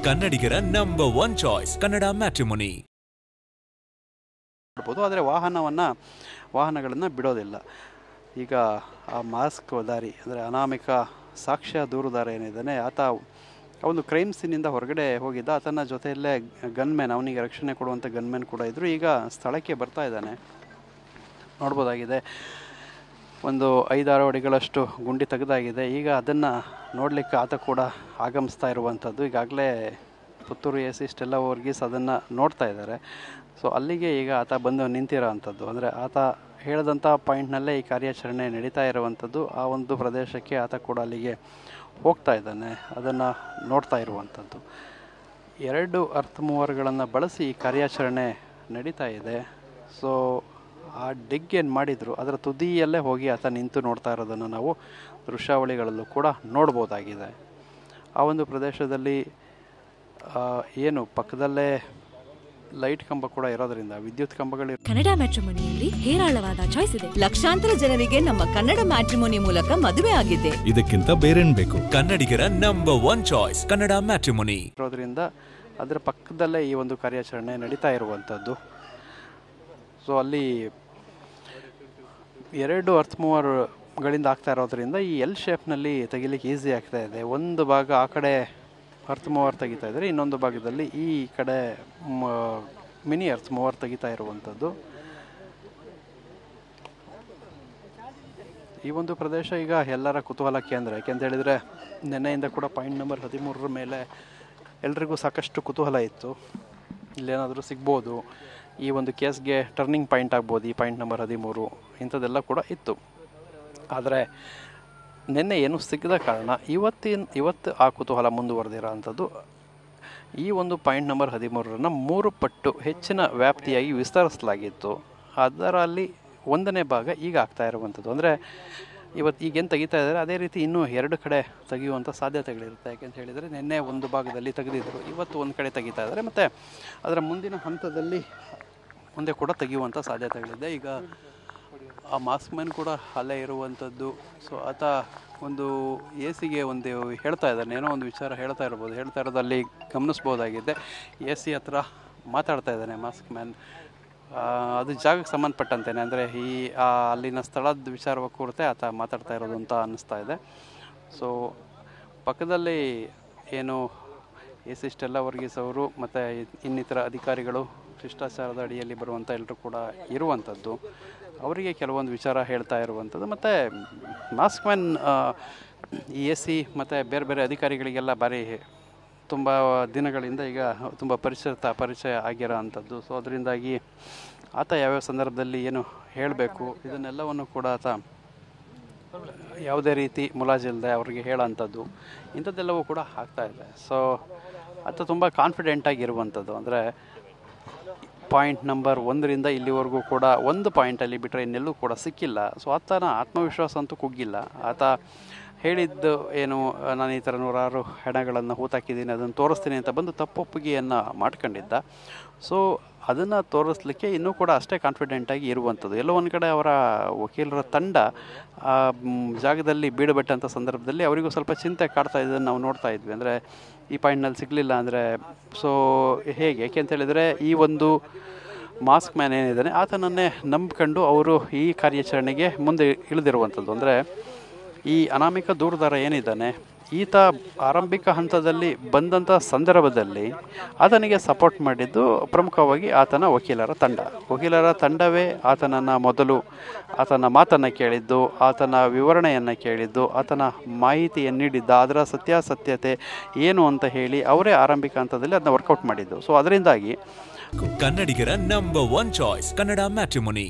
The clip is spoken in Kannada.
ಕನ್ನಡಿಗರ ನಂಬರ್ 1 ಚಾಯ್ಸ್ ಕನ್ನಡ ಮ್ಯಾಟ್ರಿಮೋನಿ. ಆದರೆ ವಾಹನಗಳನ್ನು ಬಿಡೋದಿಲ್ಲ. ಈಗ ಆ ಮಾಸ್ಕ್ ದಾರಿ ಅಂದರೆ ಅನಾಮಿಕ ಸಾಕ್ಷ್ಯ ದೂರುದಾರ ಏನಿದ್ದಾನೆ ಆತ ಒಂದು ಕ್ರೈಮ್ ಸೀನಿಂದ ಹೊರಗಡೆ ಹೋಗಿದ್ದ. ಆತನ ಜೊತೆಯಲ್ಲೇ ಗನ್ಮೆನ್, ಅವನಿಗೆ ರಕ್ಷಣೆ ಕೊಡುವಂಥ ಗನ್ಮೆನ್ ಕೂಡ ಇದ್ದರು. ಈಗ ಸ್ಥಳಕ್ಕೆ ಬರ್ತಾ ಇದ್ದಾನೆ. ನೋಡ್ಬೋದಾಗಿದೆ, ಒಂದು 5-6 ಅಡಿಗಳಷ್ಟು ಗುಂಡಿ ತೆಗೆದಾಗಿದೆ. ಈಗ ಅದನ್ನು ನೋಡಲಿಕ್ಕೆ ಆತ ಕೂಡ ಆಗಮಿಸ್ತಾ ಇರುವಂಥದ್ದು. ಈಗಾಗಲೇ Puttur A C Stella Varghese ಅದನ್ನು ನೋಡ್ತಾ ಇದ್ದಾರೆ. ಸೊ ಅಲ್ಲಿಗೆ ಈಗ ಆತ ಬಂದು ನಿಂತಿರೋ ಅಂಥದ್ದು. ಅಂದರೆ ಆತ ಹೇಳಿದಂಥ ಪಾಯಿಂಟ್ನಲ್ಲೇ ಈ ಕಾರ್ಯಾಚರಣೆ ನಡೀತಾ ಇರುವಂಥದ್ದು. ಆ ಒಂದು ಪ್ರದೇಶಕ್ಕೆ ಆತ ಕೂಡ ಅಲ್ಲಿಗೆ ಹೋಗ್ತಾ ಇದ್ದಾನೆ, ಅದನ್ನು ನೋಡ್ತಾ ಇರುವಂಥದ್ದು. 2 ಅರ್ತ್ ಮೂವರ್ಗಳನ್ನು ಬಳಸಿ ಈ ಕಾರ್ಯಾಚರಣೆ ನಡೀತಾ ಇದೆ. ಸೊ ಆ ಡಿಗ್ ಏನು ಮಾಡಿದರು ಅದರ ತುದಿಯಲ್ಲೇ ಹೋಗಿ ಆತ ನಿಂತು ನೋಡ್ತಾ ಇರೋದನ್ನು ನಾವು ದೃಶ್ಯಾವಳಿಗಳಲ್ಲೂ ಕೂಡ ನೋಡ್ಬೋದಾಗಿದೆ. ಆ ಒಂದು ಪ್ರದೇಶದಲ್ಲಿ ಏನು ಪಕ್ಕದಲ್ಲೇ ಲೈಟ್ ಕಂಬ ಕೂಡ ಇರೋದ್ರಿಂದ, ವಿದ್ಯುತ್ ಕಂಬಗಳು. ಕನ್ನಡ ಮ್ಯಾಟ್ರಿಮೋನಿಯಲ್ಲಿ ಹೇರಾಳವಾದ ಚಾಯ್ಸ್ ಇದೆ. ಲಕ್ಷಾಂತರ ಜನರಿಗೆ ನಮ್ಮ ಕನ್ನಡ ಮ್ಯಾಟ್ರಿಮೋನಿ ಮೂಲಕ ಮದುವೆ ಆಗಿದೆ. ಇದಕ್ಕಿಂತ ಬೇರೇನ್ ಬೇಕು? ಕನ್ನಡಿಗರ ನಂಬರ್ 1 ಚಾಯ್ಸ್ ಕನ್ನಡ ಮ್ಯಾಟ್ರಿಮೋನಿ ಇರೋದ್ರಿಂದ ಅದರ ಪಕ್ಕದಲ್ಲೇ ಈ ಒಂದು ಕಾರ್ಯಾಚರಣೆ ನಡೀತಾ ಇರುವಂಥದ್ದು. ಸೊ ಅಲ್ಲಿ 2 ಅರ್ತ್ ಮೂವರ್ಗಳಿಂದ ಆಗ್ತಾ ಇರೋದ್ರಿಂದ ಈ ಎಲ್ ಶೇಪ್ನಲ್ಲಿ ತೆಗಿಲಿಕ್ಕೆ ಈಸಿ ಆಗ್ತಾ ಇದೆ. ಒಂದು ಭಾಗ ಆ ಕಡೆ ಅರ್ತ್ ಮೂವರ್ ತೆಗಿತಾ ಇದ್ದಾರೆ, ಇನ್ನೊಂದು ಭಾಗದಲ್ಲಿ ಈ ಕಡೆ ಮಿನಿ ಅರ್ತ್ ಮೂವರ್ ತೆಗಿತಾ ಇರುವಂಥದ್ದು. ಈ ಒಂದು ಪ್ರದೇಶ ಈಗ ಎಲ್ಲರ ಕುತೂಹಲ ಕೇಂದ್ರ. ಯಾಕೆಂತ ಹೇಳಿದರೆ ನಿನ್ನೆಯಿಂದ ಕೂಡ ಪಾಯಿಂಟ್ ನಂಬರ್ 13 ಮೇಲೆ ಎಲ್ರಿಗೂ ಸಾಕಷ್ಟು ಕುತೂಹಲ ಇತ್ತು. ಇಲ್ಲೇನಾದರೂ ಸಿಗ್ಬೋದು, ಈ ಒಂದು ಕೇಸ್ಗೆ ಟರ್ನಿಂಗ್ ಪಾಯಿಂಟ್ ಆಗ್ಬೋದು ಈ ಪಾಯಿಂಟ್ ನಂಬರ್ 13, ಇಂಥದ್ದೆಲ್ಲ ಕೂಡ ಇತ್ತು. ಆದರೆ ನಿನ್ನೆ ಏನು ಸಿಗದ ಕಾರಣ ಇವತ್ತು ಆ ಕುತೂಹಲ ಮುಂದುವರೆದಿರೋ ಅಂಥದ್ದು. ಈ ಒಂದು ಪಾಯಿಂಟ್ ನಂಬರ್ 13 3 ಪಟ್ಟು ಹೆಚ್ಚಿನ ವ್ಯಾಪ್ತಿಯಾಗಿ ವಿಸ್ತರಿಸಲಾಗಿತ್ತು. ಅದರಲ್ಲಿ 1ನೇ ಭಾಗ ಈಗ ಆಗ್ತಾ ಇರುವಂಥದ್ದು. ಅಂದರೆ ಈಗೇನು ತೆಗಿತಾ ಇದ್ದಾರೆ ಅದೇ ರೀತಿ ಇನ್ನೂ 2 ಕಡೆ ತೆಗೆಯುವಂಥ ಸಾಧ್ಯತೆಗಳಿರುತ್ತೆ. ಯಾಕೆಂತ ಹೇಳಿದರೆ ನಿನ್ನೆ ಒಂದು ಭಾಗದಲ್ಲಿ ತೆಗೆದಿದ್ದರು, ಇವತ್ತು ಒಂದು ಕಡೆ ತೆಗಿತಾ ಇದ್ದಾರೆ. ಮತ್ತು ಅದರ ಮುಂದಿನ ಹಂತದಲ್ಲಿ ಮುಂದೆ ಕೂಡ ತೆಗೆಯುವಂಥ ಸಾಧ್ಯತೆಗಳಿದೆ. ಈಗ ಆ ಮಾಸ್ಕ್ ಮ್ಯಾನ್ ಕೂಡ ಅಲ್ಲೇ ಇರುವಂಥದ್ದು. ಸೊ ಆತ ಒಂದು ಎ ಸಿಗೆ ಒಂದು ಹೇಳ್ತಾ ಇದ್ದಾನೆ, ಏನೋ ಒಂದು ವಿಚಾರ ಹೇಳ್ತಾ ಇರೋದು ಅಲ್ಲಿ ಗಮನಿಸ್ಬೋದಾಗಿದೆ. ಎ ಸಿ ಹತ್ರ ಮಾತಾಡ್ತಾ ಇದ್ದಾನೆ ಮಾಸ್ಕ್ ಮ್ಯಾನ್. ಅದು ಜಾಗಕ್ಕೆ ಸಂಬಂಧಪಟ್ಟಂತೇನೆ, ಅಂದರೆ ಅಲ್ಲಿನ ಸ್ಥಳದ ವಿಚಾರವಾಗಿ ಕೂರತೆ ಆತ ಮಾತಾಡ್ತಾ ಇರೋದು ಅಂತ ಅನ್ನಿಸ್ತಾ ಇದೆ. ಸೊ ಪಕ್ಕದಲ್ಲಿ ಏನು ಎ ಸಿ ಸ್ಟೆಲ್ಲಾ ವರ್ಗೀಸ್ ಅವರು ಮತ್ತು ಇನ್ನಿತರ ಅಧಿಕಾರಿಗಳು ಶಿಷ್ಟಾಚಾರದ ಅಡಿಯಲ್ಲಿ ಬರುವಂಥ ಎಲ್ಲರೂ ಕೂಡ ಇರುವಂಥದ್ದು. ಅವರಿಗೆ ಕೆಲವೊಂದು ವಿಚಾರ ಹೇಳ್ತಾ ಇರುವಂಥದ್ದು. ಮತ್ತು ಮಾಸ್ಕ್ ಮ್ಯಾನ್ ಈ ಎ ಸಿ ಮತ್ತು ಬೇರೆ ಬೇರೆ ಅಧಿಕಾರಿಗಳಿಗೆಲ್ಲ ತುಂಬ ದಿನಗಳಿಂದ ಈಗ ತುಂಬ ಪರಿಚಯ ಆಗಿರೋ ಅಂಥದ್ದು. ಸೊ ಅದರಿಂದಾಗಿ ಆತ ಯಾವ್ಯಾವ ಸಂದರ್ಭದಲ್ಲಿ ಏನು ಹೇಳಬೇಕು ಇದನ್ನೆಲ್ಲವನ್ನು ಕೂಡ ಆತ ಯಾವುದೇ ರೀತಿ ಮುಲಾಜಿಲ್ಲದೆ ಅವರಿಗೆ ಹೇಳೋಂಥದ್ದು ಇಂಥದ್ದೆಲ್ಲವೂ ಕೂಡ ಆಗ್ತಾ ಇದೆ. ಸೊ ಆತ ತುಂಬ ಕಾನ್ಫಿಡೆಂಟಾಗಿರುವಂಥದ್ದು. ಅಂದರೆ ಪಾಯಿಂಟ್ ನಂಬರ್ 1ರಿಂದ ಇಲ್ಲಿವರೆಗೂ ಕೂಡ ಒಂದು ಪಾಯಿಂಟಲ್ಲಿ ಬಿಟ್ಟರೆ ಇನ್ನೆಲ್ಲೂ ಕೂಡ ಸಿಕ್ಕಿಲ್ಲ. ಸೊ ಆತನ ಆತ್ಮವಿಶ್ವಾಸ ಅಂತೂ ಕುಗ್ಗಿಲ್ಲ. ಆತ ಹೇಳಿದ್ದು ಏನು, ನಾನು ಈ ಥರ 100 ಹೆಣಗಳನ್ನು ಹೂತಾಕಿದ್ದೀನಿ, ಅದನ್ನು ತೋರಿಸ್ತೀನಿ ಅಂತ ಬಂದು ತಪ್ಪೊಪ್ಪಿಗೆಯನ್ನು ಮಾಡ್ಕೊಂಡಿದ್ದ. ಸೊ ಅದನ್ನು ತೋರಿಸ್ಲಿಕ್ಕೆ ಇನ್ನೂ ಕೂಡ ಅಷ್ಟೇ ಕಾನ್ಫಿಡೆಂಟಾಗಿ ಇರುವಂಥದ್ದು. ಎಲ್ಲೋ ಒಂದು ಕಡೆ ಅವರ ವಕೀಲರ ತಂಡ ಜಾಗದಲ್ಲಿ ಬೀಡುಬಿಟ್ಟಂಥ ಸಂದರ್ಭದಲ್ಲಿ ಅವರಿಗೂ ಸ್ವಲ್ಪ ಚಿಂತೆ ಕಾಡ್ತಾ ಇದ್ದನ್ನು ನಾವು ನೋಡ್ತಾ ಇದ್ವಿ. ಅಂದರೆ ಈ ಪಾಯಿಂಟ್ನಲ್ಲಿ ಸಿಗಲಿಲ್ಲ ಅಂದರೆ ಸೊ ಹೇಗೆ, ಯಾಕೆ ಅಂತ ಹೇಳಿದರೆ ಈ ಒಂದು ಮಾಸ್ಕ್ ಮ್ಯಾನ್ ಏನಿದ್ದಾನೆ ಆತನನ್ನೇ ನಂಬಿಕೊಂಡು ಅವರು ಈ ಕಾರ್ಯಾಚರಣೆಗೆ ಮುಂದೆ ಇಳಿದಿರುವಂಥದ್ದು. ಅಂದರೆ ಈ ಅನಾಮಿಕ ದೂರುದಾರ ಏನಿದ್ದಾನೆ ಈತ ಆರಂಭಿಕ ಹಂತದಲ್ಲಿ ಬಂದಂಥ ಸಂದರ್ಭದಲ್ಲಿ ಆತನಿಗೆ ಸಪೋರ್ಟ್ ಮಾಡಿದ್ದು ಪ್ರಮುಖವಾಗಿ ಆತನ ವಕೀಲರ ತಂಡವೇ ಆತನನ್ನು ಮೊದಲು ಆತನ ಮಾತನ್ನು ಕೇಳಿದ್ದು, ಆತನ ವಿವರಣೆಯನ್ನು ಕೇಳಿದ್ದು, ಆತನ ಮಾಹಿತಿಯನ್ನು ನೀಡಿದ್ದ, ಅದರ ಸತ್ಯಾಸತ್ಯತೆ ಏನು ಅಂತ ಹೇಳಿ ಅವರೇ ಆರಂಭಿಕ ಹಂತದಲ್ಲಿ ಅದನ್ನ ವರ್ಕೌಟ್ ಮಾಡಿದ್ದು. ಸೊ ಅದರಿಂದಾಗಿ ಕನ್ನಡಿಗರ ನಂಬರ್ 1 ಚಾಯ್ಸ್ ಕನ್ನಡ ಮ್ಯಾಟ್ರಿಮೋನಿ.